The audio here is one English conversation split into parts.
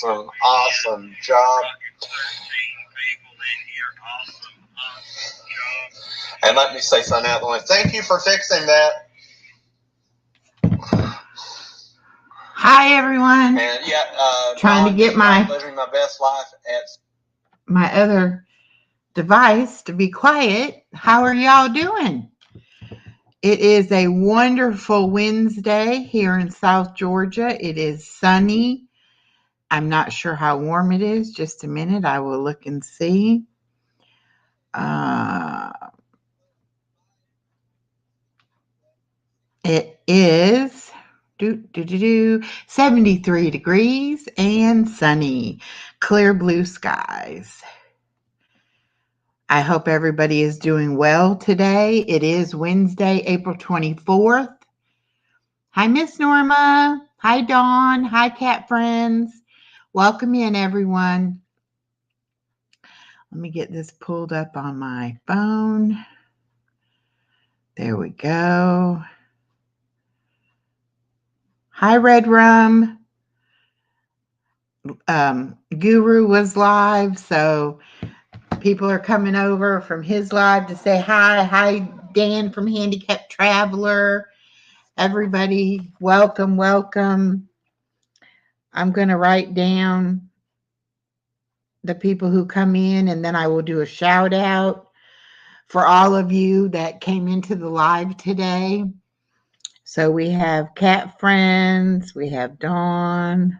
Awesome job. And let me say something out of the way. Thank you for fixing that. Hi, everyone. And yeah, trying to get living my best life at my other device to be quiet. How are y'all doing? It is a wonderful Wednesday here in South Georgia. It is sunny. I'm not sure how warm it is. Just a minute. I will look and see. It is 73 degrees and sunny, clear blue skies. I hope everybody is doing well today. It is Wednesday, April 24th. Hi, Miss Norma. Hi, Dawn. Hi, cat friends. Welcome in, everyone. Let me get this pulled up on my phone. There we go. Hi, Red Rum. Guru was live, so people are coming over from his live to say hi. Hi, Dan from Handicapped Traveler. Everybody, welcome, welcome. I'm going to write down the people who come in, and then I will do a shout out for all of you that came into the live today. So we have Cat Friends, we have Dawn,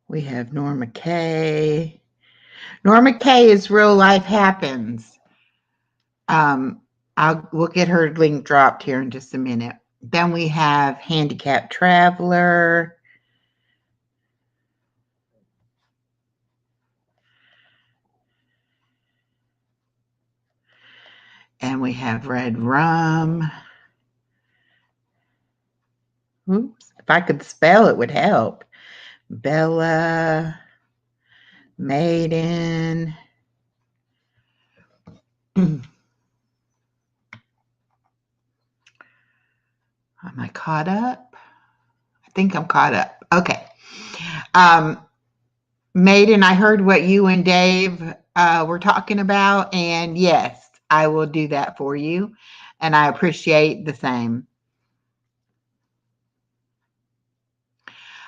we have Norma Kay. Norma Kay is Real Life Happens. We'll get her link dropped here in just a minute. Then we have Handicapped Traveler. And we have Red Rum. Oops, if I could spell, it would help. Bella, Maiden. Am I caught up? I think I'm caught up. Okay. Maiden, I heard what you and Dave were talking about, and yes, I will do that for you, and I appreciate the same.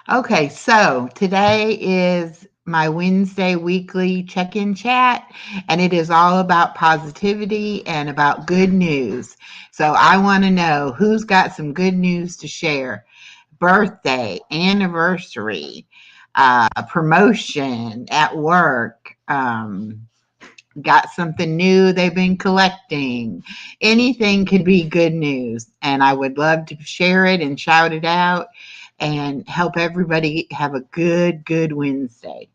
Okay, so today is my Wednesday weekly check-in chat, and it is all about positivity and about good news. So I want to know who's got some good news to share. Birthday, anniversary, promotion at work, got something new they've been collecting. Anything could be good news, and I would love to share it and shout it out and help everybody have a good Wednesday.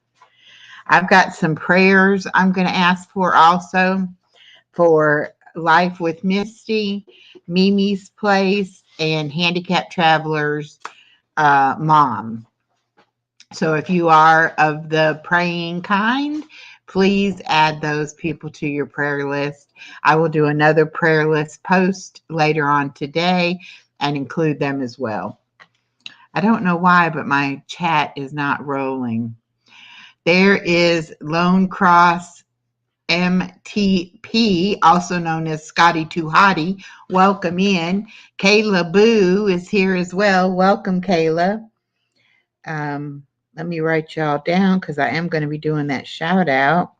I've got some prayers I'm going to ask for also for Life with Misty, Mimi's Place, and Handicapped Travelers mom. So if you are of the praying kind, please add those people to your prayer list. I will do another prayer list post later on today and include them as well. I don't know why, but my chat is not rolling. There is Lone Cross MTP, also known as Scotty Too Hottie. Welcome in. Kayla Boo is here as well. Welcome, Kayla. Let me write y'all down because I am going to be doing that shout out.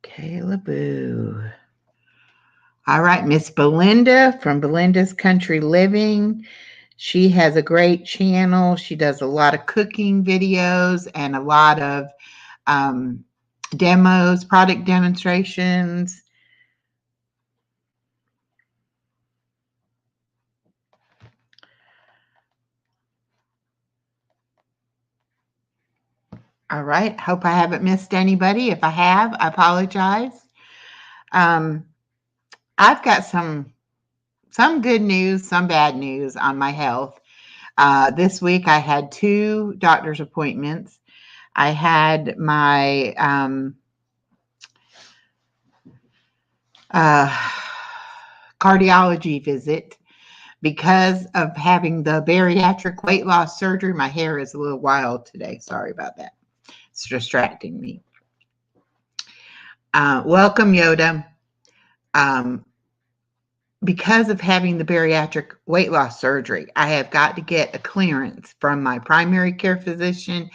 Kayla Boo. All right, Miss Belinda from Belinda's Country Living. She has a great channel. She does a lot of cooking videos and a lot of demos, product demonstrations. All right. Hope I haven't missed anybody. If I have, I apologize. I've got some good news, some bad news on my health. This week I had 2 doctor's appointments. I had my cardiology visit because of having the bariatric weight loss surgery, my hair is a little wild today. Sorry about that. It's distracting me. Welcome, Yoda. Because of having the bariatric weight loss surgery, I have got to get a clearance from my primary care physician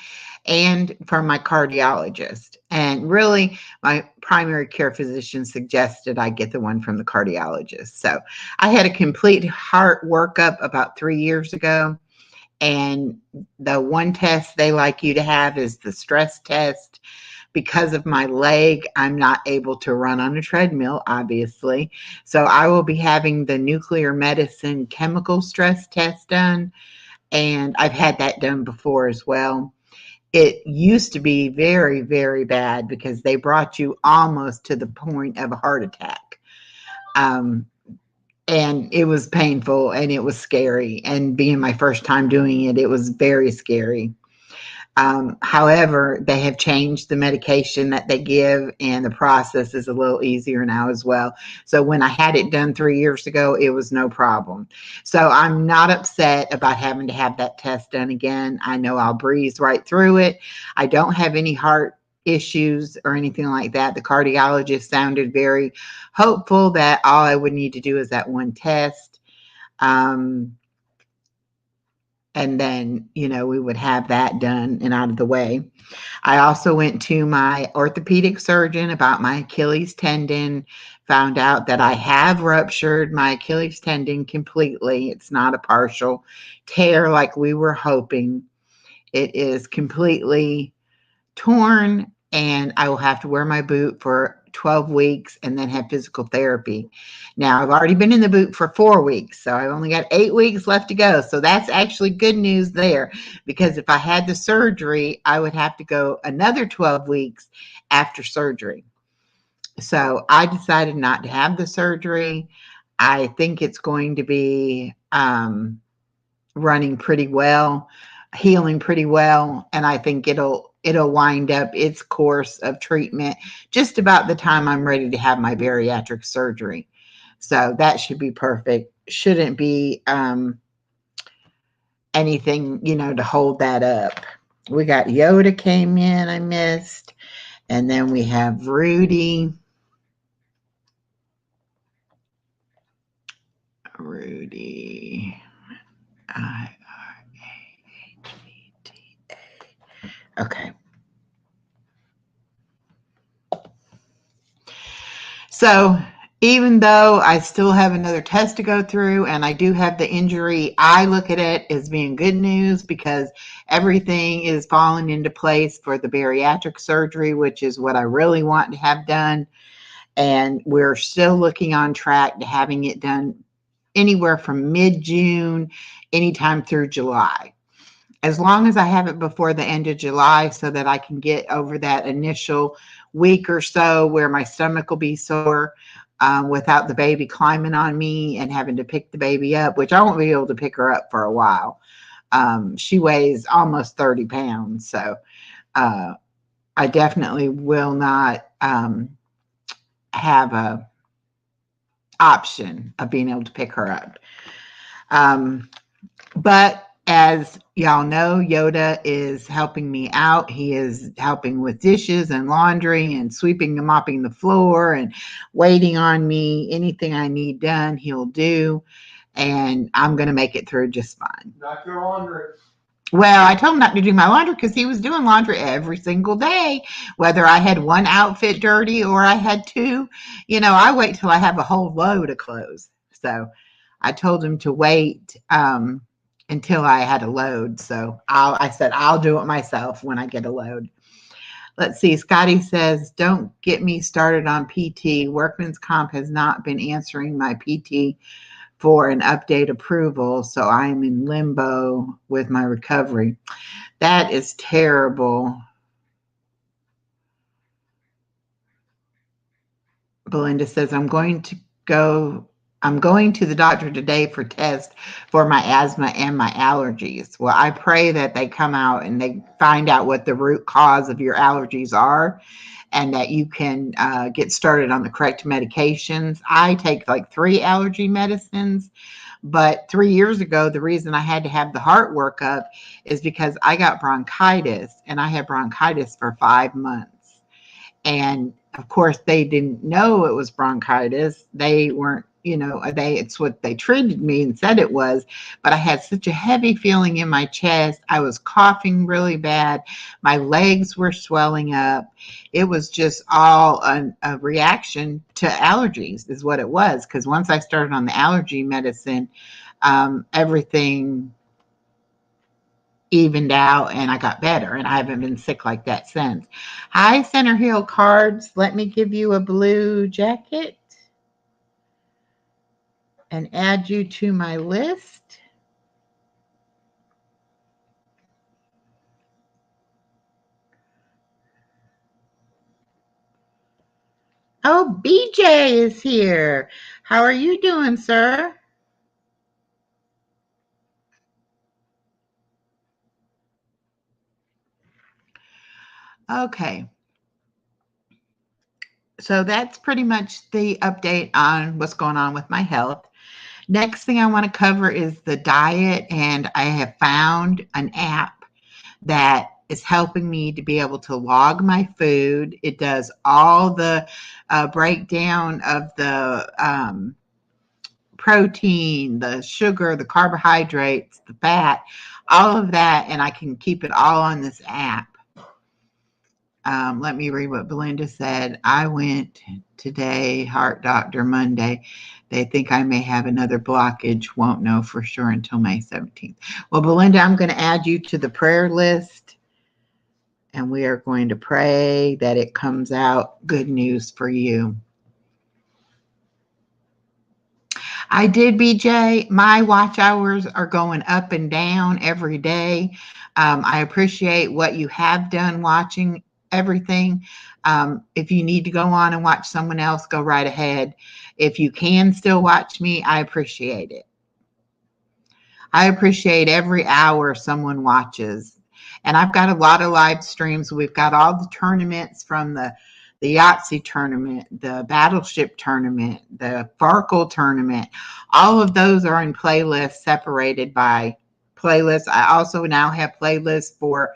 and from my cardiologist. And really, my primary care physician suggested I get the one from the cardiologist. So I had a complete heart workup about 3 years ago. And the one test they like you to have is the stress test. Because of my leg, I'm not able to run on a treadmill, obviously. So I will be having the nuclear medicine chemical stress test done. And I've had that done before as well. It used to be very, very bad because they brought you almost to the point of a heart attack. And it was painful and it was scary. And being my first time doing it, it was very scary. However, they have changed the medication that they give, and the process is a little easier now as well. So when I had it done 3 years ago, it was no problem. So I'm not upset about having to have that test done again. I know I'll breeze right through it. I don't have any heart issues or anything like that. The cardiologist sounded very hopeful that all I would need to do is that one test. And then, we would have that done and out of the way. I also went to my orthopedic surgeon about my Achilles tendon, found out that I have ruptured my Achilles tendon completely. It's not a partial tear like we were hoping. It is completely torn, and I will have to wear my boot for 12 weeks and then have physical therapy. Now, I've already been in the boot for 4 weeks, so I've only got 8 weeks left to go. So that's actually good news there, because if I had the surgery, I would have to go another 12 weeks after surgery. So I decided not to have the surgery. I think it's going to be running pretty well, healing pretty well, and I think it'll wind up its course of treatment just about the time I'm ready to have my bariatric surgery. So that should be perfect. Shouldn't be anything, to hold that up. We got Yoda came in, I missed. And then we have Rudy. I-R-A-H-E-T-A. Okay. So even though I still have another test to go through and I do have the injury, I look at it as being good news because everything is falling into place for the bariatric surgery, which is what I really want to have done. And we're still looking on track to having it done anywhere from mid-June, anytime through July. As long as I have it before the end of July so that I can get over that initial week or so where my stomach will be sore without the baby climbing on me and having to pick the baby up, which I won't be able to pick her up for a while. She weighs almost 30 pounds. So I definitely will not have a option of being able to pick her up. But as y'all know, Yoda is helping me out. He is helping with dishes and laundry and sweeping and mopping the floor and waiting on me. Anything I need done, he'll do. And I'm going to make it through just fine. Not your laundry. Well, I told him not to do my laundry because he was doing laundry every single day, whether I had one outfit dirty or I had two. I wait till I have a whole load of clothes. So I told him to wait until I had a load. So I said, I'll do it myself when I get a load. Let's see. Scotty says, don't get me started on PT. Workman's Comp has not been answering my PT for an update approval, so I'm in limbo with my recovery. That is terrible. Belinda says, I'm going to the doctor today for tests for my asthma and my allergies. Well, I pray that they come out and they find out what the root cause of your allergies are and that you can get started on the correct medications. I take like 3 allergy medicines, But 3 years ago, the reason I had to have the heart workup is because I got bronchitis, and I had bronchitis for 5 months. And of course, they didn't know it was bronchitis. They weren't, it's what they treated me and said it was. But I had such a heavy feeling in my chest. I was coughing really bad. My legs were swelling up. It was just all a reaction to allergies, is what it was. Because once I started on the allergy medicine, everything evened out and I got better, and I haven't been sick like that since. Hi, Center Hill Cards. Let me give you a blue jacket and add you to my list. Oh, BJ is here. How are you doing, sir? Okay. So that's pretty much the update on what's going on with my health. Next thing I want to cover is the diet, and I have found an app that is helping me to be able to log my food. It does all the breakdown of the protein, the sugar, the carbohydrates, the fat, all of that, and I can keep it all on this app. Let me read what Belinda said. I went today, heart doctor Monday. They think I may have another blockage. Won't know for sure until May 17th. Well, Belinda, I'm going to add you to the prayer list, and we are going to pray that it comes out good news for you. I did, BJ. My watch hours are going up and down every day. I appreciate what you have done watching everything. If you need to go on and watch someone else, go right ahead. If you can still watch me, I appreciate it. I appreciate every hour someone watches. And I've got a lot of live streams. We've got all the tournaments from the Yahtzee tournament, the Battleship tournament, the Farkle tournament. All of those are in playlists separated by playlists. I also now have playlists for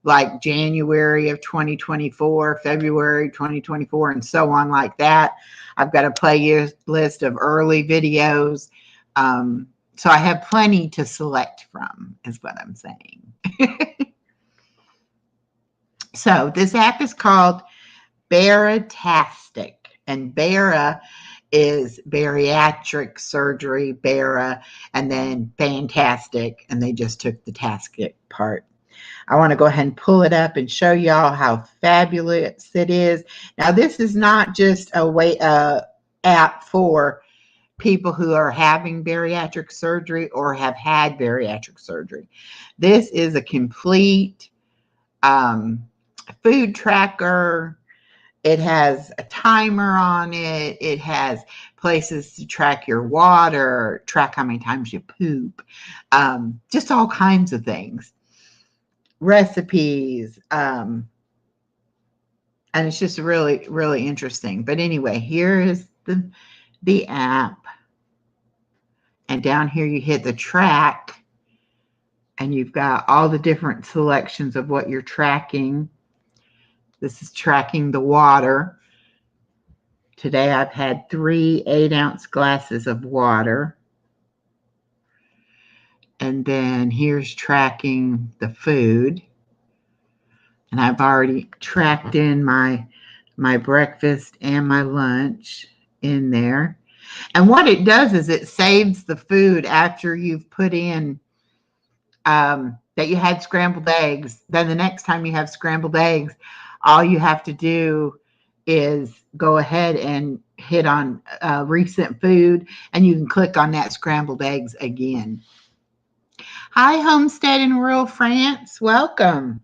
like January of 2024, February 2024, and so on like that. I've got a playlist of early videos. So I have plenty to select from, is what I'm saying. So this app is called Baratastic, and Bara is bariatric surgery, Bara, and then fantastic, and they just took the tastic part. I want to go ahead and pull it up and show y'all how fabulous it is. Now, this is not just a app for people who are having bariatric surgery or have had bariatric surgery. This is a complete food tracker. It has a timer on it. It has places to track your water, track how many times you poop, just all kinds of things. Recipes, and it's just really, really interesting. But anyway, here is the app. And down here you hit the track, and you've got all the different selections of what you're tracking. This is tracking the water. Today I've had 3 8-ounce glasses of water. And then here's tracking the food. And I've already tracked in my breakfast and my lunch in there. And what it does is it saves the food after you've put in that you had scrambled eggs. Then the next time you have scrambled eggs, all you have to do is go ahead and hit on recent food, and you can click on that scrambled eggs again. Hi, Homestead in rural France. Welcome.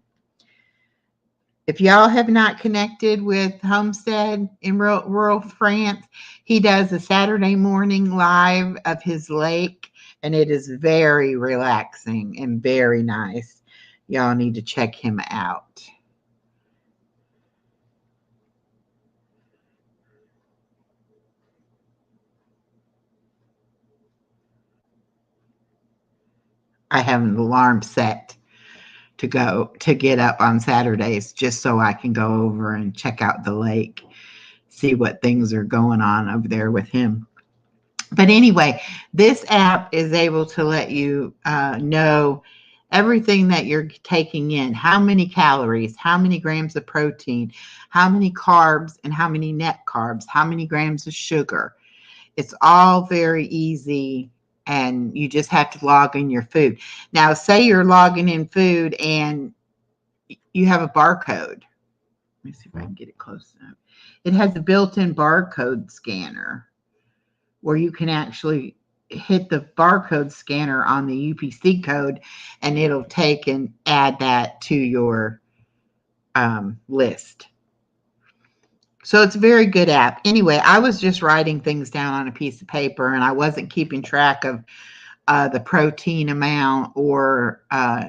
If y'all have not connected with Homestead in rural France, he does a Saturday morning live of his lake, and it is very relaxing and very nice. Y'all need to check him out. I have an alarm set to get up on Saturdays just so I can go over and check out the lake, see what things are going on over there with him. But anyway, this app is able to let you know everything that you're taking in, how many calories, how many grams of protein, how many carbs, and how many net carbs, how many grams of sugar. It's all very easy, and you just have to log in your food. Now, say you're logging in food and you have a barcode. Let me see if I can get it close enough. It has a built-in barcode scanner where you can actually hit the barcode scanner on the UPC code, and it'll take and add that to your list. So it's a very good app. Anyway, I was just writing things down on a piece of paper, and I wasn't keeping track of the protein amount or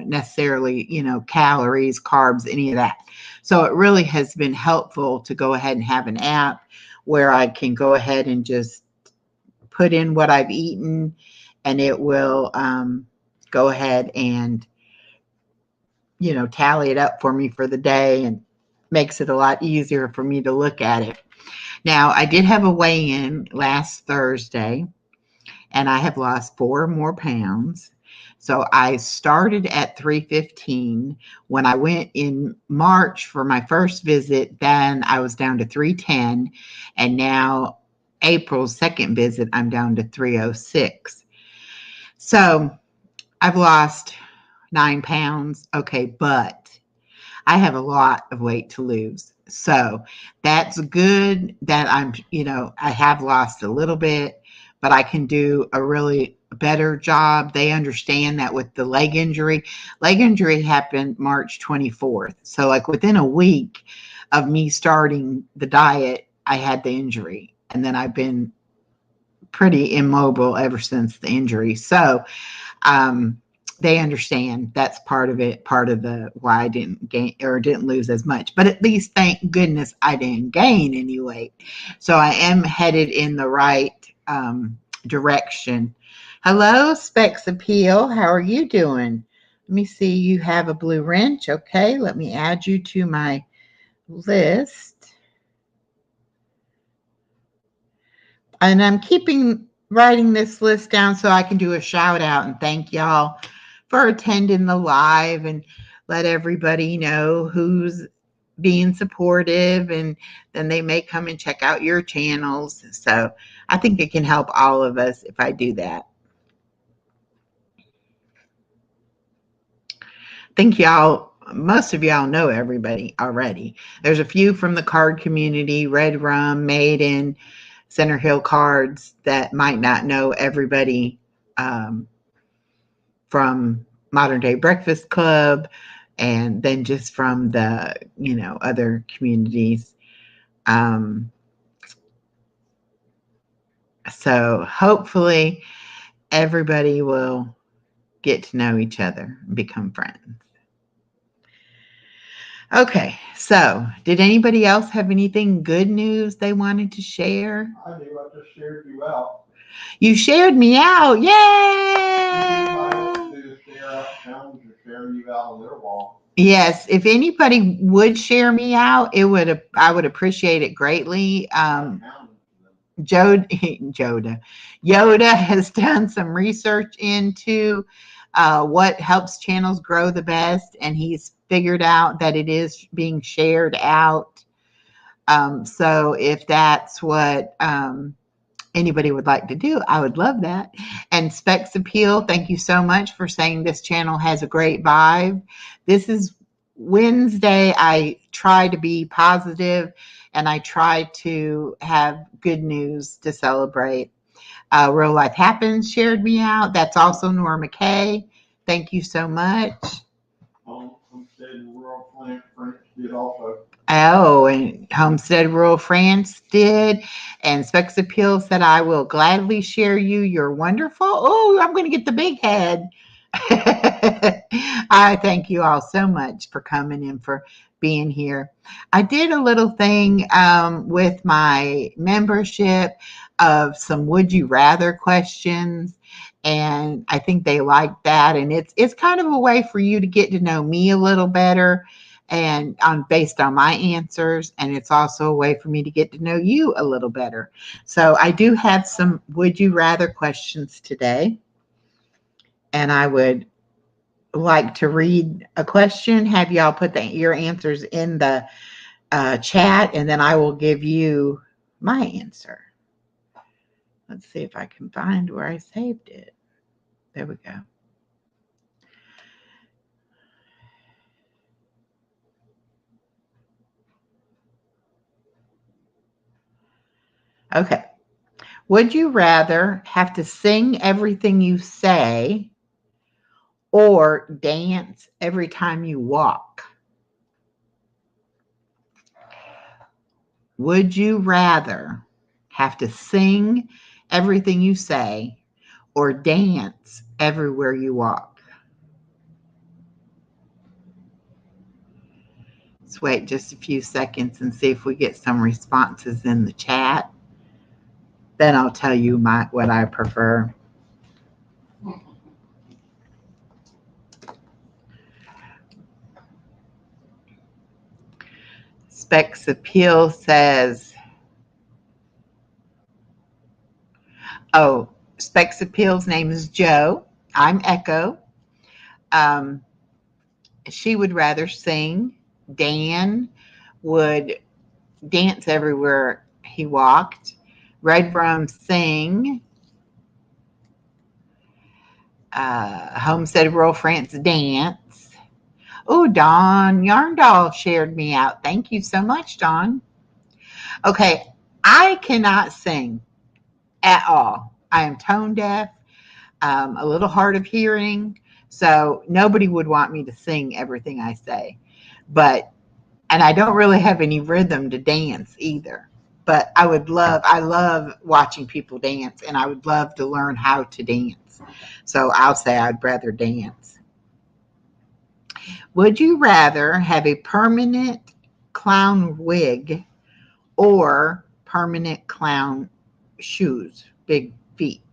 necessarily, calories, carbs, any of that. So it really has been helpful to go ahead and have an app where I can go ahead and just put in what I've eaten, and it will go ahead and, tally it up for me for the day, and makes it a lot easier for me to look at it. Now, I did have a weigh-in last Thursday, and I have lost 4 more pounds. So I started at 315. When I went in March for my first visit, then I was down to 310. And now April's second visit, I'm down to 306. So I've lost 9 pounds. Okay, but I have a lot of weight to lose. So that's good that I have lost a little bit, but I can do a really better job. They understand that with the leg injury happened March 24th. So like within a week of me starting the diet, I had the injury, and then I've been pretty immobile ever since the injury. So, they understand that's part of it, part of the why I didn't gain or didn't lose as much. But at least, thank goodness, I didn't gain any weight. So I am headed in the right direction. Hello, Specs Appeal. How are you doing? Let me see. You have a blue wrench. Okay, let me add you to my list. And I'm writing this list down so I can do a shout out and thank y'all for attending the live, and let everybody know who's being supportive, and then they may come and check out your channels. So I think it can help all of us if I do that. I think most of y'all know everybody already. There's a few from the card community, Red Rum, Maiden, Center Hill Cards, that might not know everybody from Modern Day Breakfast Club, and then just from the, other communities. So hopefully everybody will get to know each other and become friends. Okay, so did anybody else have anything good news they wanted to share? I do. I just shared you out. You shared me out. Yay! Share you out on their wall. Yes, if anybody would share me out, I would appreciate it greatly. Yoda has done some research into what helps channels grow the best, and he's figured out that it is being shared out. So if that's what anybody would like to do, I would love that. And Specs Appeal, thank you so much for saying this channel has a great vibe. This is Wednesday. I try to be positive, and I try to have good news to celebrate. Real Life Happens shared me out. That's also Norma Kay. Thank you so much. Homestead Rural France did also. Oh, and Homestead Rural France did. And Specs Appeal said, I will gladly share you. You're wonderful. Oh, I'm going to get the big head. I thank you all so much for coming and for being here. I did a little thing with my membership of some would you rather questions, And I think they like that. And it's kind of a way for you to get to know me a little better and based on my answers. And it's also a way for me to get to know you a little better. So I do have some would you rather questions today. And I would like to read a question, have y'all put your answers in the chat, and then I will give you my answer. Let's see if I can find where I saved it. There we go. Okay. Would you rather have to sing everything you say or dance every time you walk? Would you rather have to sing everything you say or dance everywhere you walk? Let's wait just a few seconds and see if we get some responses in the chat. Then I'll tell you what I prefer. Specs Appeal says, Specs Appeal's name is Joe. I'm Echo. She would rather sing. Dan would dance everywhere he walked. Red Rum sing. Homestead Rural France dance. Oh, Dawn Yarndall shared me out. Thank you so much, Dawn. Okay, I cannot sing at all. I am tone deaf, a little hard of hearing, so nobody would want me to sing everything I say. And I don't really have any rhythm to dance either. But I love watching people dance, and I would love to learn how to dance. So I'll say I'd rather dance. Would you rather have a permanent clown wig or permanent clown shoes, big feet,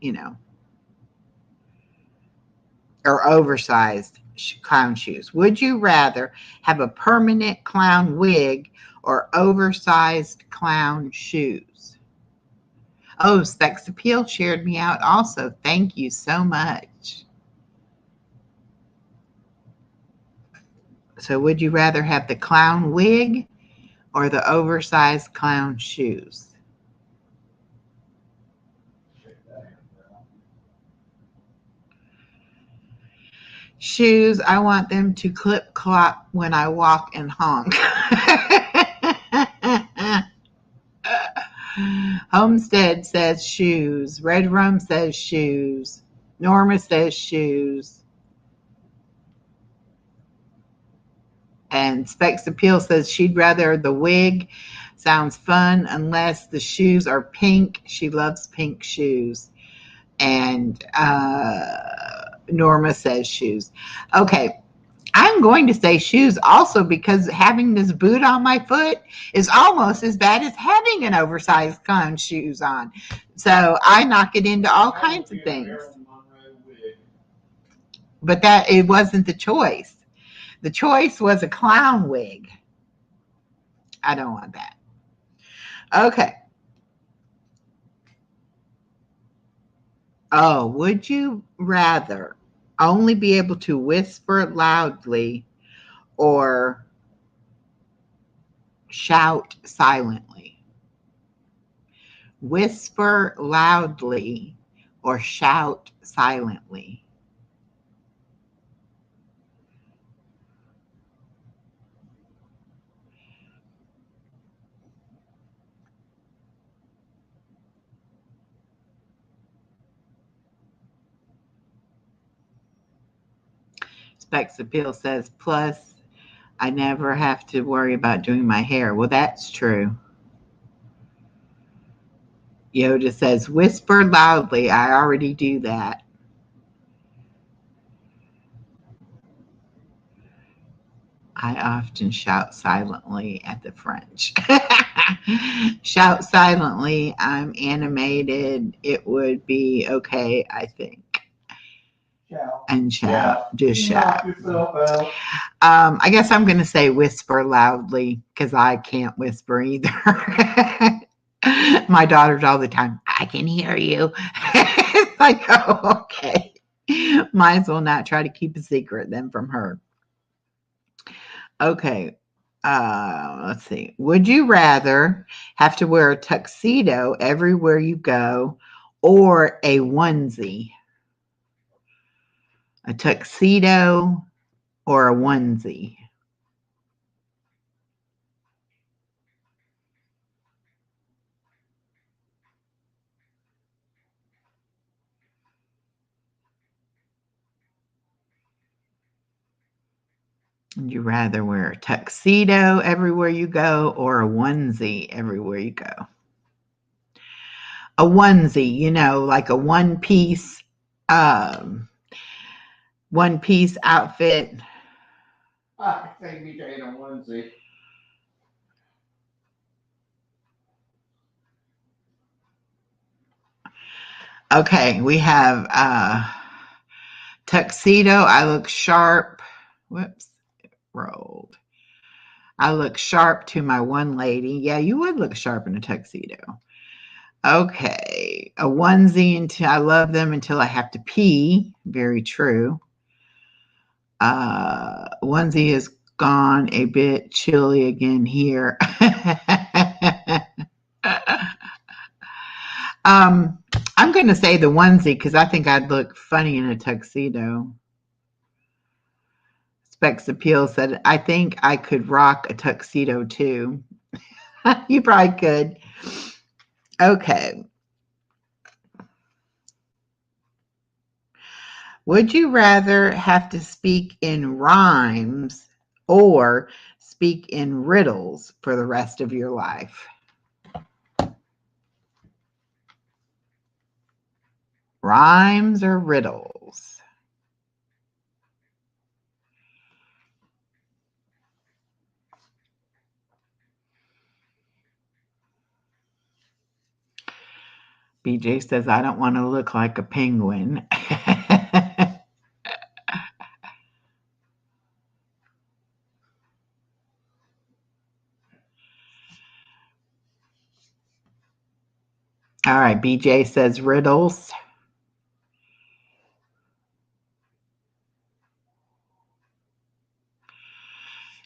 or oversized clown shoes? Would you rather have a permanent clown wig or oversized clown shoes? Oh, Specs Appeal shared me out also. Thank you so much. So would you rather have the clown wig or the oversized clown shoes? Shoes, I want them to clip clop when I walk and honk. Homestead says shoes. Red Rum says shoes. Norma says shoes. And Specs Appeal says she'd rather the wig. Sounds fun unless the shoes are pink. She loves pink shoes. And Norma says shoes. Okay, I'm going to say shoes also because having this boot on my foot is almost as bad as having an oversized clown shoes on. So I knock it into all kinds of things. But it wasn't the choice. The choice was a clown wig. I don't want that. Okay. Oh, would you rather only be able to whisper loudly or shout silently? Whisper loudly or shout silently? Specs Appeal says, plus, I never have to worry about doing my hair. Well, that's true. Yoda says, whisper loudly. I already do that. I often shout silently at the French. Shout silently. I'm animated. It would be okay, I think. and shout. Just Knock shout. yourself out. I guess I'm going to say whisper loudly because I can't whisper either. My daughters all the time, I can hear you. It's like, oh, okay. Might as well not try to keep a secret then from her. Okay. Let's see. Would you rather have to wear a tuxedo everywhere you go or a onesie? A tuxedo or a onesie? Would you rather wear a tuxedo everywhere you go or a onesie everywhere you go? A onesie, like a one-piece outfit. I think we ain't a onesie. Okay, we have tuxedo. I look sharp. Whoops, it rolled. I look sharp to my one lady. Yeah, you would look sharp in a tuxedo. Okay, a onesie until I love them until I have to pee. Very true. Onesie is gone a bit chilly again here. I'm going to say the onesie because I think I'd look funny in a tuxedo. Specs Appeal said, I think I could rock a tuxedo too. You probably could. Okay. Would you rather have to speak in rhymes or speak in riddles for the rest of your life? Rhymes or riddles? BJ says, I don't want to look like a penguin. All right, BJ says riddles.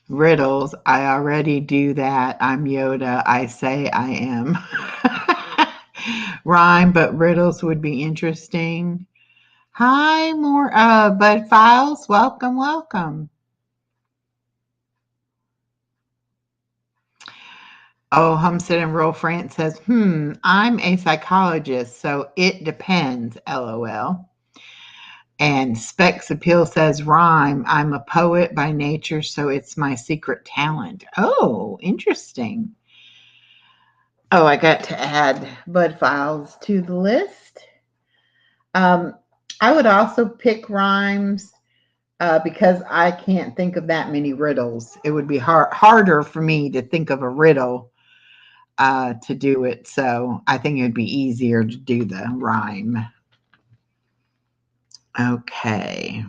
Riddles. I already do that. I'm Yoda. I say I am. Rhyme, but riddles would be interesting. Hi, more Bud Files. Welcome, welcome. Oh, Homestead in Rural France says, I'm a psychologist, so it depends, LOL. And Specs Appeal says, rhyme. I'm a poet by nature, so it's my secret talent. Oh, interesting. Oh, I got to add Bud Files to the list. I would also pick rhymes because I can't think of that many riddles. It would be harder for me to think of a riddle to do it. So I think it would be easier to do the rhyme. Okay.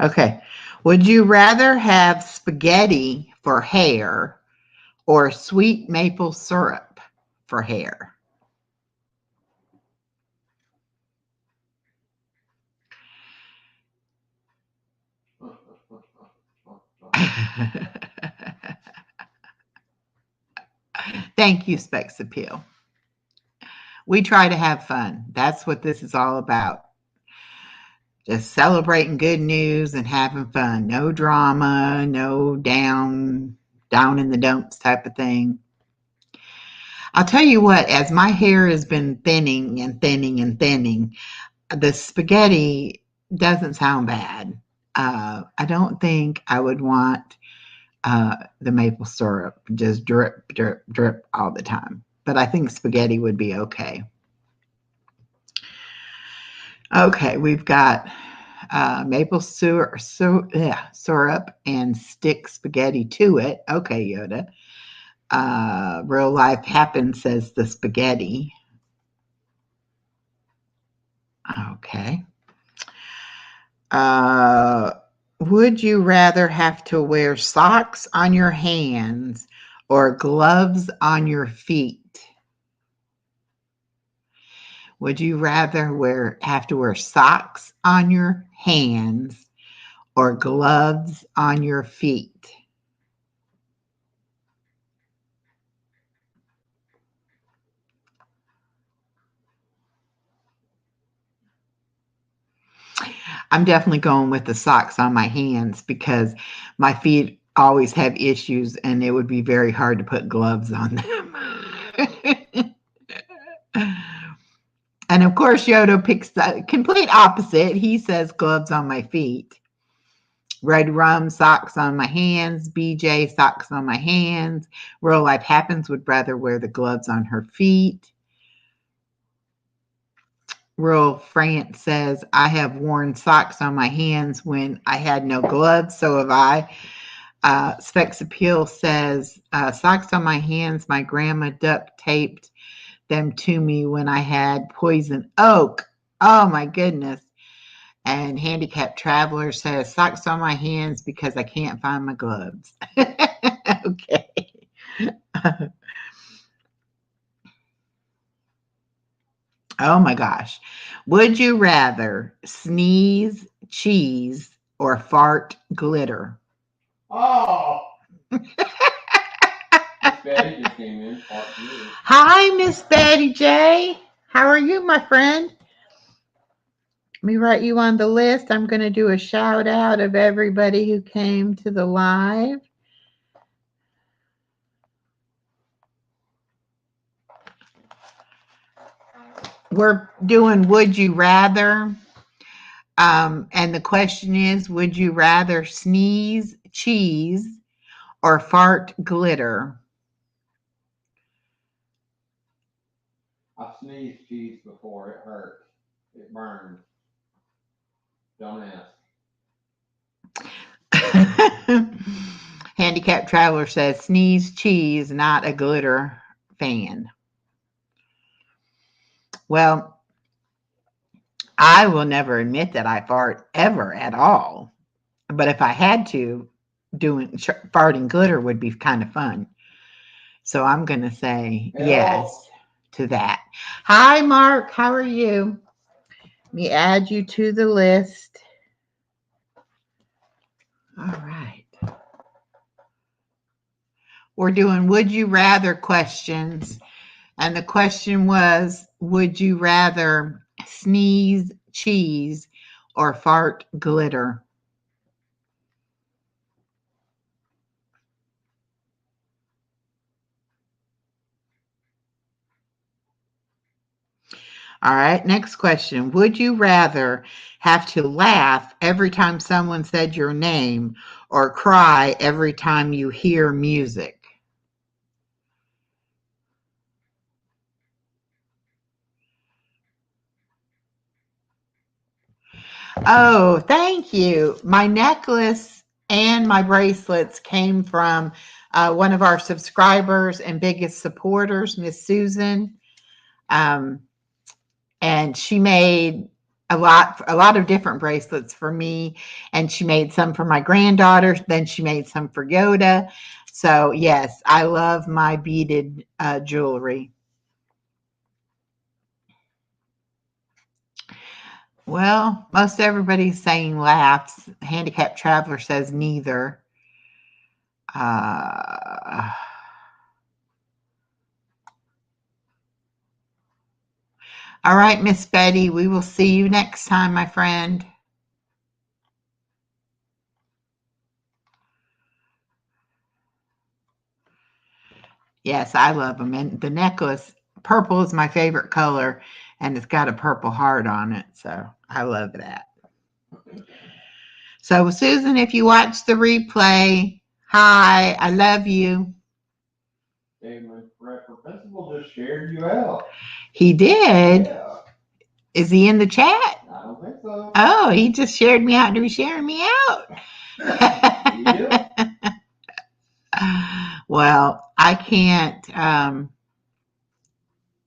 Okay. Would you rather have spaghetti for hair or sweet maple syrup for hair? Thank you, Specs Appeal. We try to have fun. That's what this is all about. Just celebrating good news and having fun. No drama, no down in the dumps type of thing. I'll tell you what, as my hair has been thinning and thinning and thinning, the spaghetti doesn't sound bad. I don't think I would want the maple syrup just drip, drip, drip all the time. But I think spaghetti would be okay. Okay, we've got Maple syrup and stick spaghetti to it. Okay, Yoda. Real life happens says the spaghetti. Okay. Would you rather have to wear socks on your hands or gloves on your feet? Would you rather have to wear socks on your hands or gloves on your feet? I'm definitely going with the socks on my hands because my feet always have issues and it would be very hard to put gloves on them. And of course, Yoda picks the complete opposite. He says gloves on my feet. Red Rum, socks on my hands. BJ, socks on my hands. Real Life Happens would rather wear the gloves on her feet. Rural France says, I have worn socks on my hands when I had no gloves, so have I. Specs Appeal says, socks on my hands, my grandma duct taped them to me when I had poison oak. Oh my goodness. And Handicapped Traveler says, socks on my hands because I can't find my gloves. Okay. Oh my gosh. Would you rather sneeze cheese or fart glitter? Oh! Miss Betty just came in. Hi, Miss Betty J. How are you, my friend? Let me write you on the list. I'm going to do a shout out of everybody who came to the live. We're doing Would You Rather. And the question is, would you rather sneeze cheese or fart glitter? I've sneezed cheese before. It hurt. It burned. Don't ask. Handicapped Traveler says sneeze cheese, not a glitter fan. Well, I will never admit that I fart ever at all. But if I had to, farting glitter would be kind of fun. So I'm going to say yes to that. Hi, Mark. How are you? Let me add you to the list. All right. We're doing Would You Rather questions. And the question was, would you rather sneeze cheese or fart glitter? All right, next question. Would you rather have to laugh every time someone said your name or cry every time you hear music? Oh, thank you. My necklace and my bracelets came from one of our subscribers and biggest supporters, Miss Susan. And she made a lot of different bracelets for me, and she made some for my granddaughter. Then she made some for Yoda. So yes, I love my beaded jewelry. Well, most everybody's saying laughs. Handicapped Traveler says neither. All right, Miss Betty, we will see you next time, my friend. Yes, I love them. And the necklace, purple is my favorite color, and it's got a purple heart on it. So I love that. So, Susan, if you watch the replay, hi, I love you. Hey, my principal just shared you out. He did? Yeah. Is he in the chat? I don't don't think so. Oh, he just shared me out to be sharing me out. Yeah. Well, I can't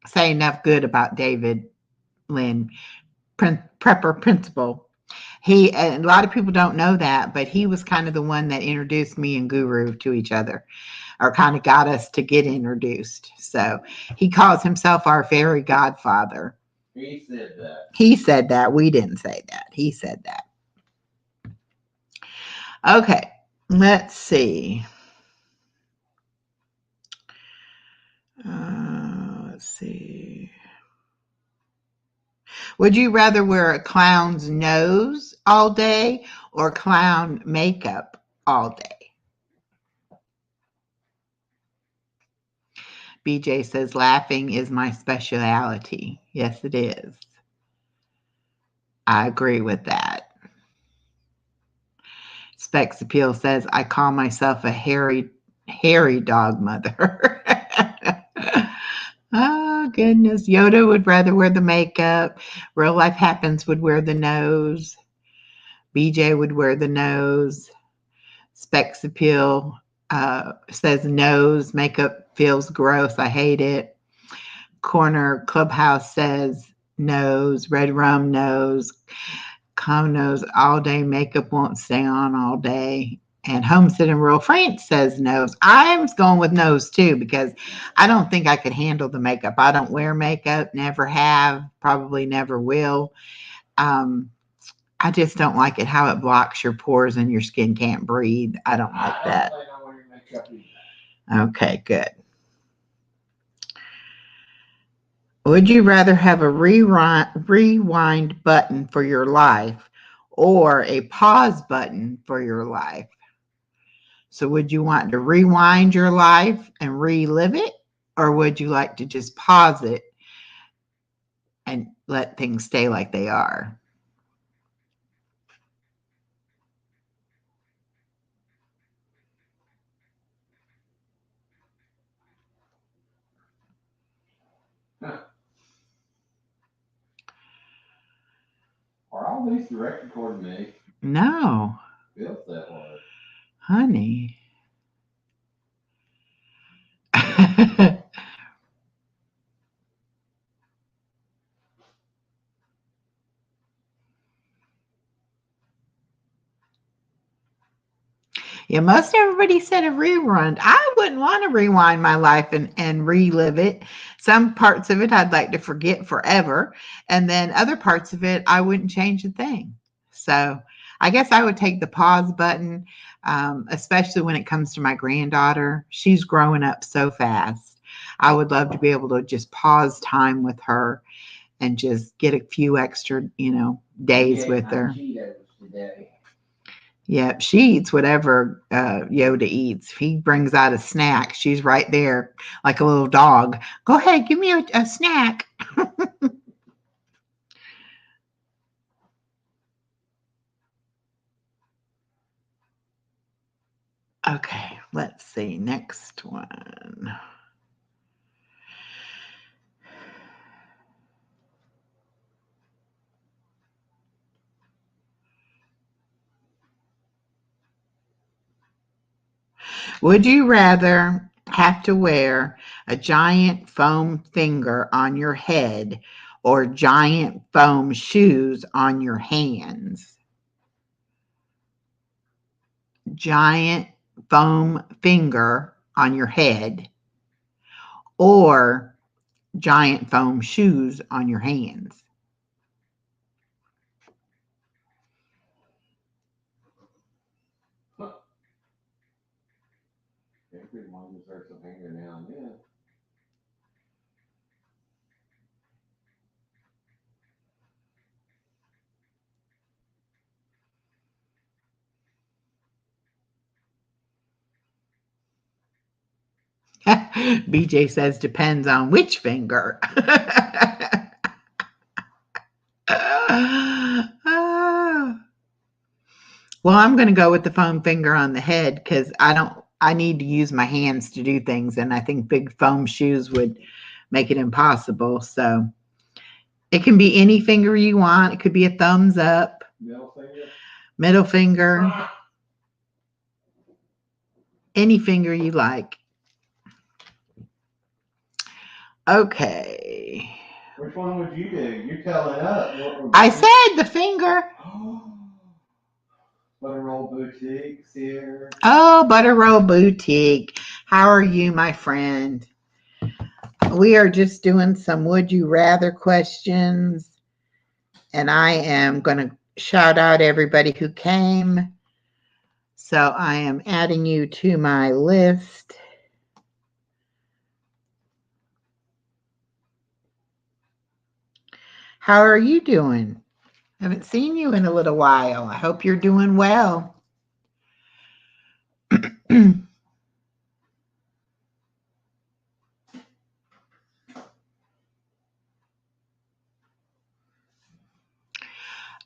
say enough good about David Lynn, prepper principal. A lot of people don't know that, but he was kind of the one that introduced me and Guru to each other, or kind of got us to get introduced. So he calls himself our fairy godfather. He said that. He said that. We didn't say that. He said that. Okay, let's see. Let's see. Would you rather wear a clown's nose all day or clown makeup all day? BJ says laughing is my specialty. Yes, it is. I agree with that. Specs Appeal says I call myself a hairy dog mother. Oh, goodness. Yoda would rather wear the makeup. Real Life Happens would wear the nose. BJ would wear the nose. Specs Appeal says nose. Makeup feels gross. I hate it. Corner Clubhouse says nose. Red Rum nose. Calm nose all day. Makeup won't stay on all day. And Homestead in Rural France says nose. I'm going with nose too, because I don't think I could handle the makeup. I don't wear makeup, never have, probably never will. I just don't like it how it blocks your pores and your skin can't breathe. I don't like that. I don't wear makeup either. Okay, good. Would you rather have a rewind button for your life or a pause button for your life? So would you want to rewind your life and relive it, or would you like to just pause it and let things stay like they are? Are all these directed toward me? No, Feels that way. honey. Yeah, most everybody said a rerun. I wouldn't want to rewind my life and relive it. Some parts of it I'd like to forget forever. And then other parts of it, I wouldn't change a thing. So I guess I would take the pause button, especially when it comes to my granddaughter. She's growing up so fast. I would love to be able to just pause time with her and just get a few extra, days with her. Cheetos today. Yeah, she eats whatever Yoda eats. If he brings out a snack, she's right there like a little dog. Go ahead, give me a snack. Okay, let's see. Next one. Would you rather have to wear a giant foam finger on your head or giant foam shoes on your hands? Giant foam finger on your head or giant foam shoes on your hands? Everyone deserves a finger now and then. BJ says depends on which finger. Well, I'm going to go with the foam finger on the head because I need to use my hands to do things. And I think big foam shoes would make it impossible. So It can be any finger you want. It could be a thumbs up, Middle finger. middle finger, any finger you like. Okay. Which one would you do? You're telling us. I said the finger. Butter Roll Boutiques here. Oh, Butter Roll Boutique. How are you, my friend? We are just doing some would you rather questions. And I am going to shout out everybody who came. So I am adding you to my list. How are you doing? Haven't seen you in a little while. I hope you're doing well.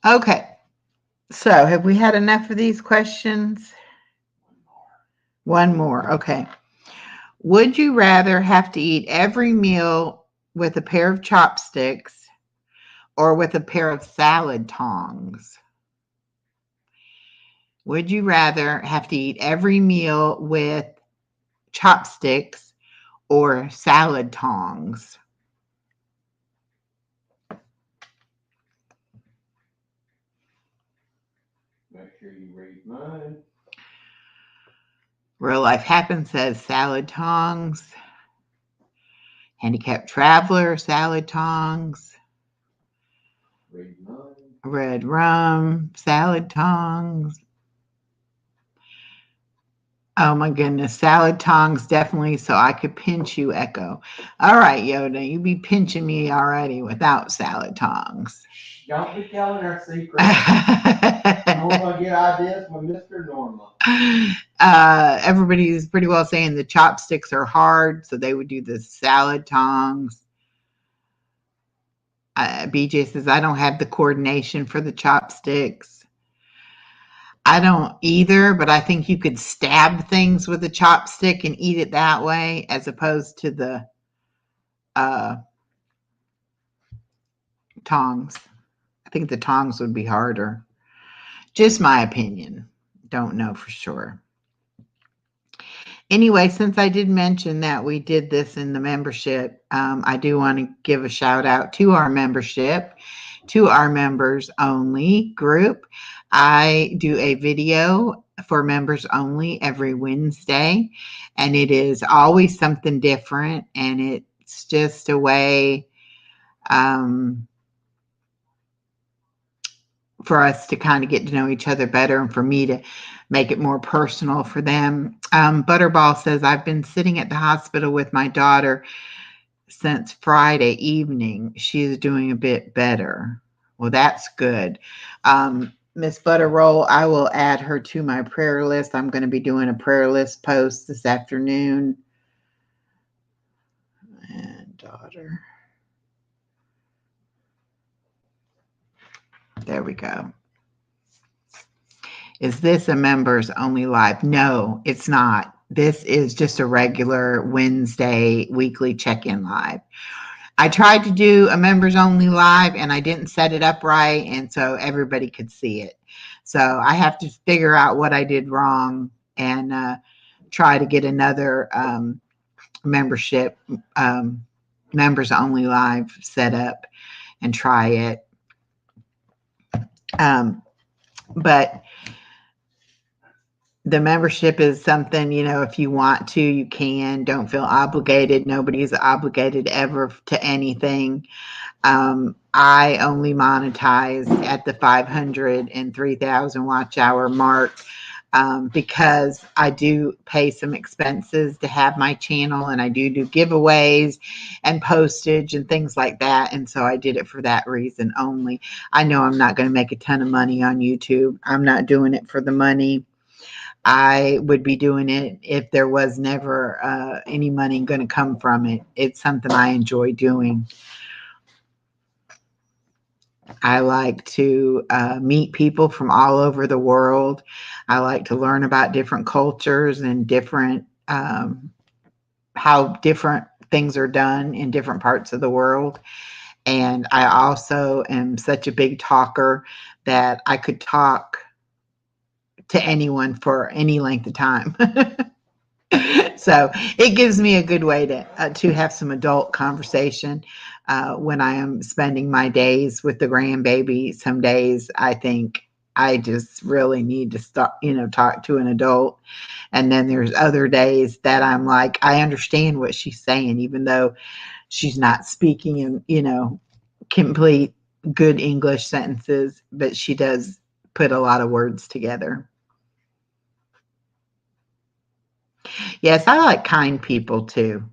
Okay. So have we had enough of these questions? One more. Okay. Would you rather have to eat every meal with a pair of chopsticks or with a pair of salad tongs? Would you rather have to eat every meal with chopsticks or salad tongs? Make sure you read mine. Real Life Happens says salad tongs. Handicapped Traveler, salad tongs. Read mine. Red Rum, salad tongs. Oh my goodness, salad tongs definitely so I could pinch you, Echo. All right, Yoda, you be pinching me already without salad tongs. Don't be telling our secret. Norma get ideas from Mr. Norma. Everybody's pretty well saying the chopsticks are hard, so they would do the salad tongs. BJ says, I don't have the coordination for the chopsticks. I don't either, but I think you could stab things with a chopstick and eat it that way as opposed to the tongs. I think the tongs would be harder. Just my opinion. Don't know for sure. Anyway, since I did mention that we did this in the membership, I do want to give a shout out to our membership, to our members only group. I do a video for members only every Wednesday, and it is always something different, and it's just a way for us to kind of get to know each other better and for me to make it more personal for them. Butterball says, I've been sitting at the hospital with my daughter since Friday evening. She is doing a bit better. Well, that's good. Miss Butterroll, I will add her to my prayer list. I'm going to be doing a prayer list post this afternoon. And daughter. There we go. Is this a members only live? No, it's not. This is just a regular Wednesday weekly check-in live. I tried to do a members only live and I didn't set it up right, and so everybody could see it. So I have to figure out what I did wrong and try to get another membership members only live set up and try it. But the membership is something, you know, if you want to, you can. Don't feel obligated. Nobody's obligated ever to anything. I only monetize at the 500 and 3,000 watch hour mark because I do pay some expenses to have my channel, and I do giveaways and postage and things like that. And so I did it for that reason only. I know I'm not going to make a ton of money on YouTube. I'm not doing it for the money. I would be doing it if there was never any money going to come from it. It's something I enjoy doing. I like to meet people from all over the world. I like to learn about different cultures and different how different things are done in different parts of the world. And I also am such a big talker that I could talk to anyone for any length of time. So it gives me a good way to have some adult conversation when I am spending my days with the grandbaby. Some days I think I just really need to start, talk to an adult. And then there's other days that I'm like, I understand what she's saying, even though she's not speaking in, complete good English sentences, but she does put a lot of words together. Yes, I like kind people too.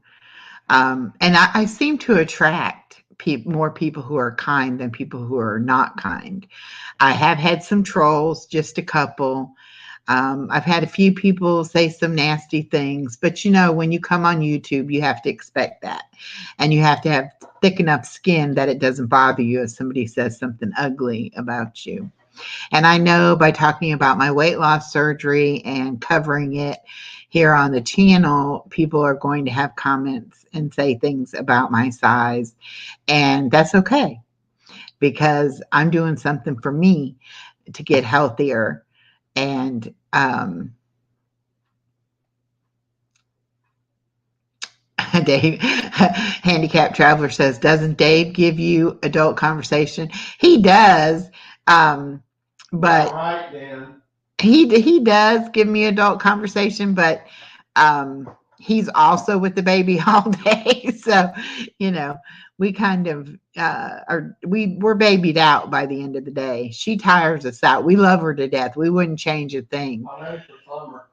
And I seem to attract more people who are kind than people who are not kind. I have had some trolls, just a couple. I've had a few people say some nasty things, but when you come on YouTube, you have to expect that. And you have to have thick enough skin that it doesn't bother you if somebody says something ugly about you. And I know by talking about my weight loss surgery and covering it here on the channel, people are going to have comments and say things about my size. And that's okay, because I'm doing something for me to get healthier. And Dave, Handicapped Traveler says, doesn't Dave give you adult conversation? He does. But All right, Dan. he does give me adult conversation, but he's also with the baby all day. So, we kind of we're babied out by the end of the day. She tires us out. We love her to death. We wouldn't change a thing. I'm ready for summer.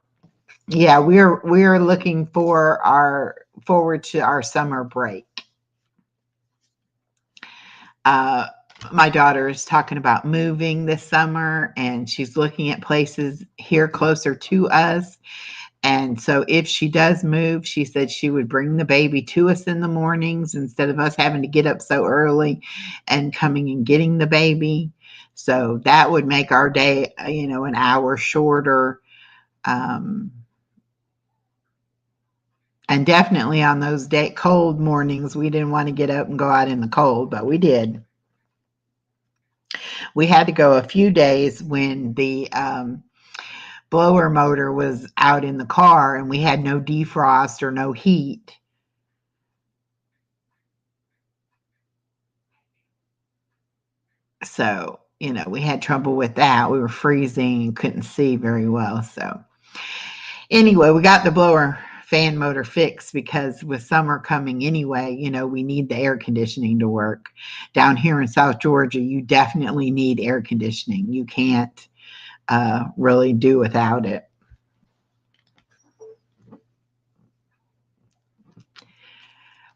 Yeah, we're looking forward to our summer break. My daughter is talking about moving this summer, and she's looking at places here closer to us. And so if she does move, she said she would bring the baby to us in the mornings instead of us having to get up so early and coming and getting the baby. So that would make our day, an hour shorter. And definitely on those cold mornings, we didn't want to get up and go out in the cold, but we did. We had to go a few days when the blower motor was out in the car and we had no defrost or no heat. So, we had trouble with that. We were freezing and couldn't see very well. So anyway, we got the blower fan motor fixed because with summer coming anyway, we need the air conditioning to work. Down here in South Georgia, you definitely need air conditioning. You can't really do without it.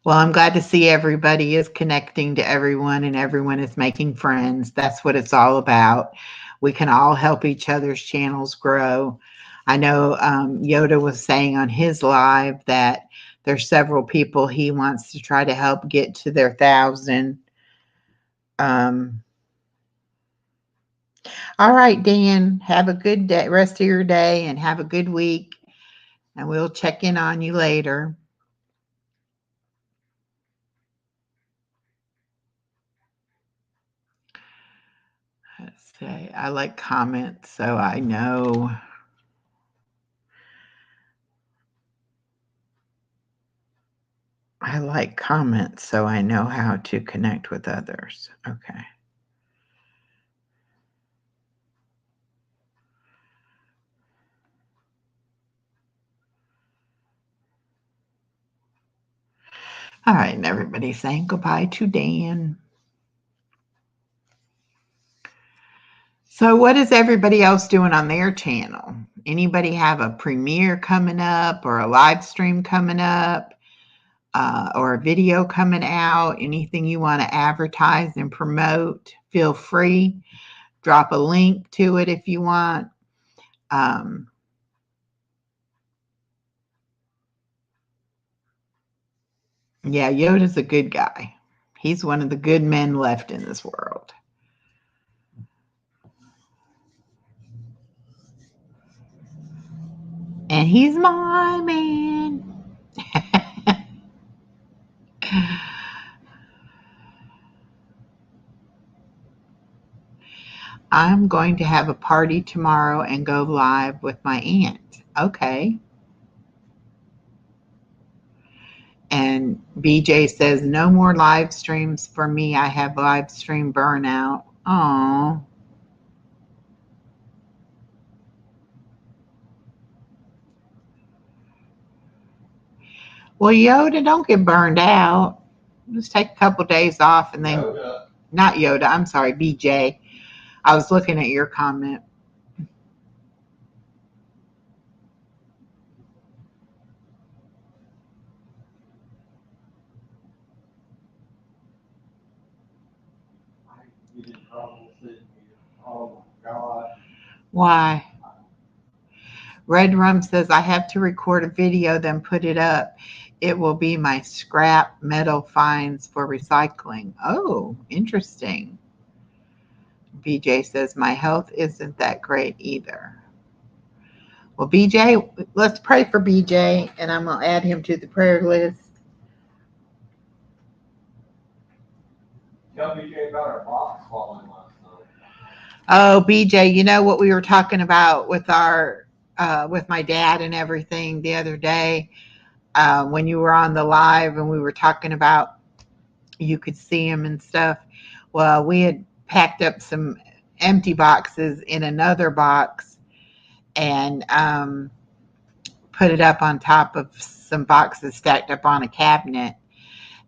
Well, I'm glad to see everybody is connecting to everyone and everyone is making friends. That's what it's all about. We can all help each other's channels grow. I know Yoda was saying on his live that there's several people he wants to try to help get to their 1,000. All right, Dan, have a good day, rest of your day, and have a good week. And we'll check in on you later. Let's say I like comments, so I know. I like comments, so I know how to connect with others. Okay. All right, and everybody's saying goodbye to Dan. So what is everybody else doing on their channel? Anybody have a premiere coming up or a live stream coming up or a video coming out? Anything you want to advertise and promote? Feel free. Drop a link to it if you want. Yeah, Yoda's a good guy. He's one of the good men left in this world. And he's my man. I'm going to have a party tomorrow and go live with my aunt. Okay. And BJ says, no more live streams for me. I have live stream burnout. Oh. Well, Yoda, don't get burned out. Just take a couple days off and then, Yoda. not Yoda, I'm sorry, BJ. I was looking at your comment. You get in trouble sitting here. Oh my God. Why? Red Rum says, I have to record a video, then put it up. It will be my scrap metal finds for recycling. Oh, interesting. BJ says, my health isn't that great either. Well, BJ, let's pray for BJ, and I'm going to add him to the prayer list. Tell BJ about our box falling last night. Oh, BJ, you know what we were talking about with our with my dad and everything the other day when you were on the live and we were talking about you could see him and stuff. Well, we had packed up some empty boxes in another box and put it up on top of some boxes stacked up on a cabinet.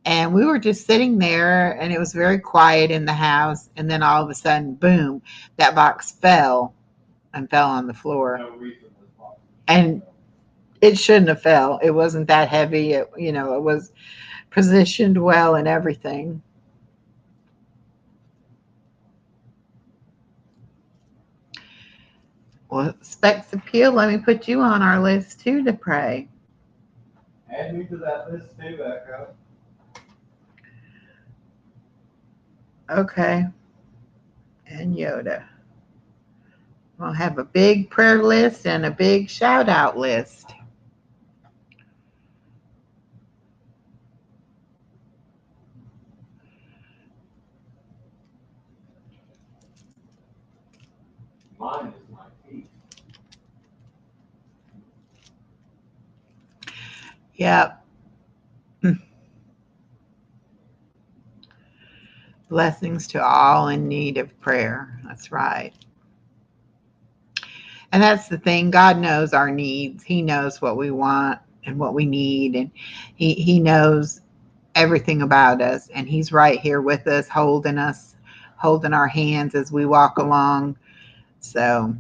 And we were just sitting there and it was very quiet in the house. And then all of a sudden, boom, that box fell and fell on the floor. No reason this box. And it shouldn't have fell. It wasn't that heavy. It was positioned well and everything. Well, Specs Appeal, let me put you on our list too to pray. Add me to that list too, Echo. Okay. And Yoda. We'll have a big prayer list and a big shout out list. Mine is my teeth. Yep. Blessings to all in need of prayer. That's right. And that's the thing. God knows our needs. He knows what we want and what we need. And he knows everything about us. And he's right here with us, holding our hands as we walk along. So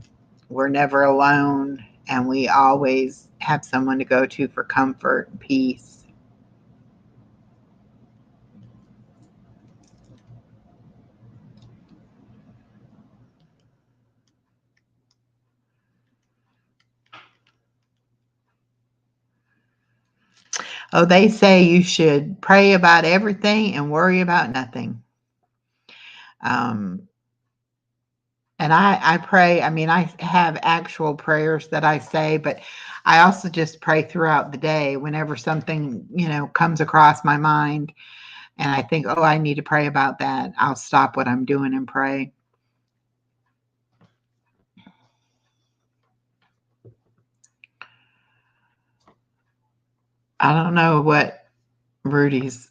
we're never alone. And we always have someone to go to for comfort and peace. Oh, they say you should pray about everything and worry about nothing. And I pray, I mean, I have actual prayers that I say, but I also just pray throughout the day whenever something, comes across my mind and I think, oh, I need to pray about that. I'll stop what I'm doing and pray. I don't know what Rudy's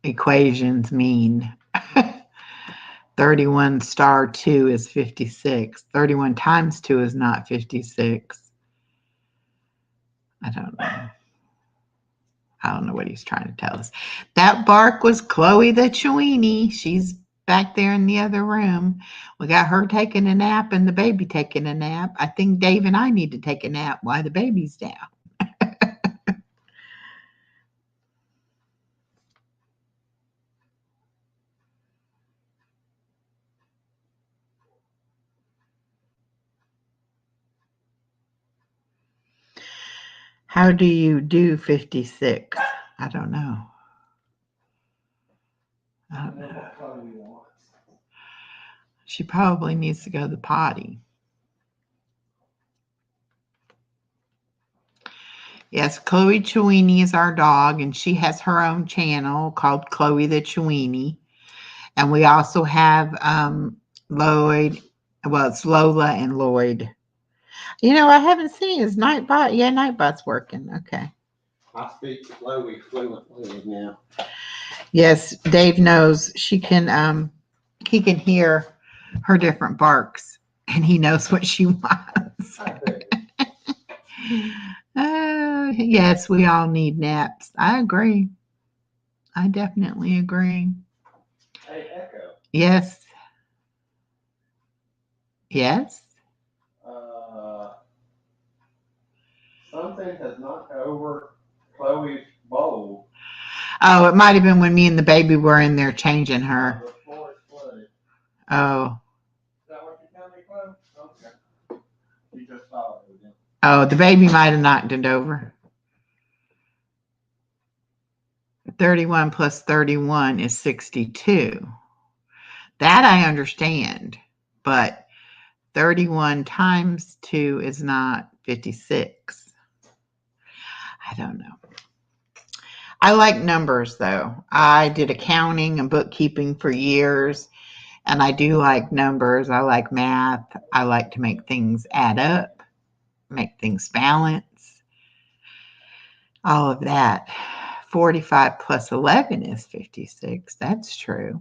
equations mean. 31 star 2 is 56. 31 times 2 is not 56. I don't know. I don't know what he's trying to tell us. That bark was Chloe the Chewini. She's back there in the other room. We got her taking a nap and the baby taking a nap. I think Dave and I need to take a nap while the baby's down. How do you do 56? I don't know. She probably needs to go to the potty. Yes, Chloe Chewini is our dog, and she has her own channel called Chloe the Chewini. And we also have Lloyd. Well, it's Lola and Lloyd. You know, I haven't seen his Nightbot. Yeah, Nightbot's working. Okay. I speak Chloe fluently now. Yes, Dave knows she can he can hear her different barks and he knows what she wants. Yes, we all need naps. I agree. I definitely agree. Hey, Echo. Yes. Yes. Something has knocked over Chloe's bowl. Oh, it might have been when me and the baby were in there changing her. The floor is flooded. Oh. Is that what you're telling me, Chloe? Okay. You just saw it, didn't you? Oh, the baby might have knocked it over. 31 plus 31 is 62. That I understand, but 31 times 2 is not 56. I don't know. I like numbers though. I did accounting and bookkeeping for years, and I do like numbers. I like math. I like to make things add up, make things balance, all of that. 45 plus 11 is 56. That's true.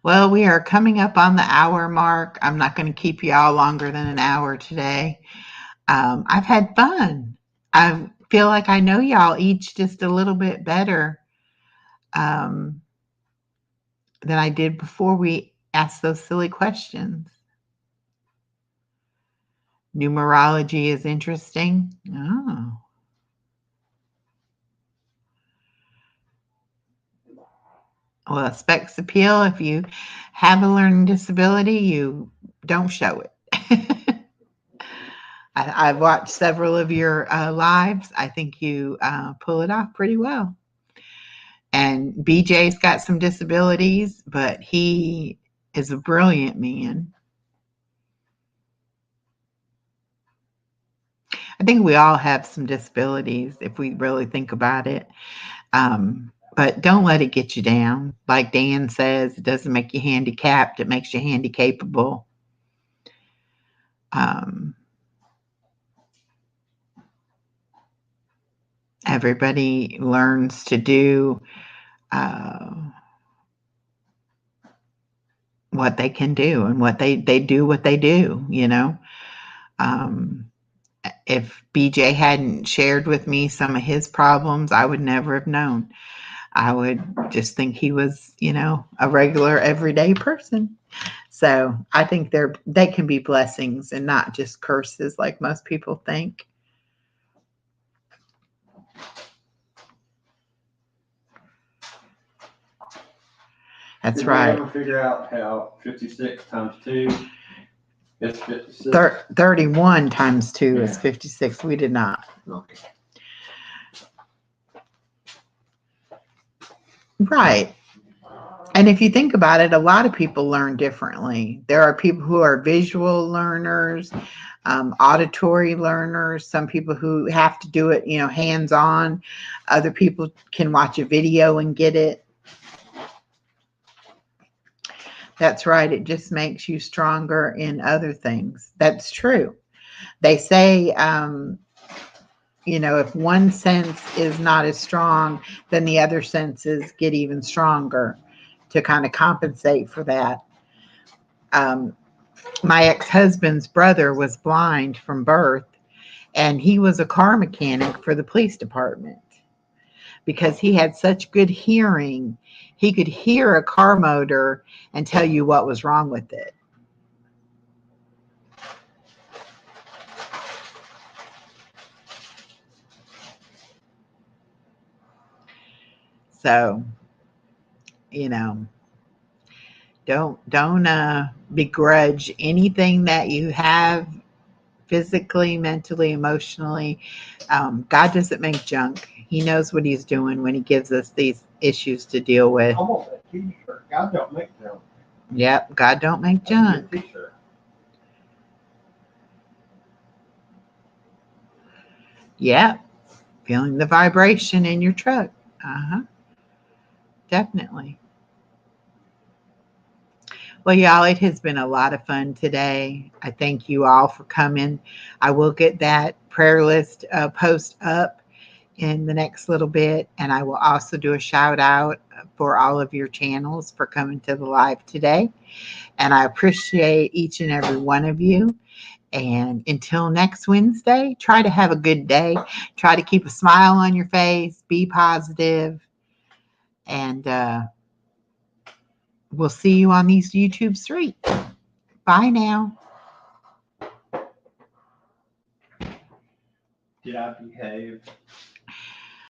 Well, we are coming up on the hour mark. I'm not going to keep you all longer than an hour today. I've had fun. I feel like I know y'all each just a little bit better than I did before we asked those silly questions. Numerology is interesting. Oh. Well, specs appeal. If you have a learning disability, you don't show it. I've watched several of your lives. I think you pull it off pretty well. And BJ's got some disabilities, but he is a brilliant man. I think we all have some disabilities if we really think about it. But don't let it get you down. Like Dan says, it doesn't make you handicapped, it makes you handy capable. Everybody learns to do what they can do, and what they do what they do, you know. If BJ hadn't shared with me some of his problems, I would never have known. I would just think he was, you know, a regular everyday person. So I think they can be blessings and not just curses like most people think. That's Did right. we ever figure out how 56 times 2 is 56? 31 times 2 is 56. We did not. Okay. Right. And if you think about it, a lot of people learn differently. There are people who are visual learners, auditory learners, some people who have to do it, you know, hands-on. Other people can watch a video and get it. That's right. It just makes you stronger in other things. That's true. They say, you know, if one sense is not as strong, then the other senses get even stronger to kind of compensate for that. My ex-husband's brother was blind from birth, and he was a car mechanic for the police department. Because he had such good hearing, he could hear a car motor and tell you what was wrong with it. So, you know, don't begrudge anything that you have physically, mentally, emotionally. God doesn't make junk. He knows what he's doing when he gives us these issues to deal with. Almost a t-shirt. God don't make junk. Yep, God don't make junk. T-shirt. Yep, feeling the vibration in your truck. Uh-huh. Definitely. Well, y'all, it has been a lot of fun today. I thank you all for coming. I will get that prayer list post up in the next little bit, and I will also do a shout out for all of your channels for coming to the live today. And I appreciate each and every one of you. And until next Wednesday, try to have a good day. Try to keep a smile on your face. Be positive. And we'll see you on these YouTube streets. Bye now. Did I behave?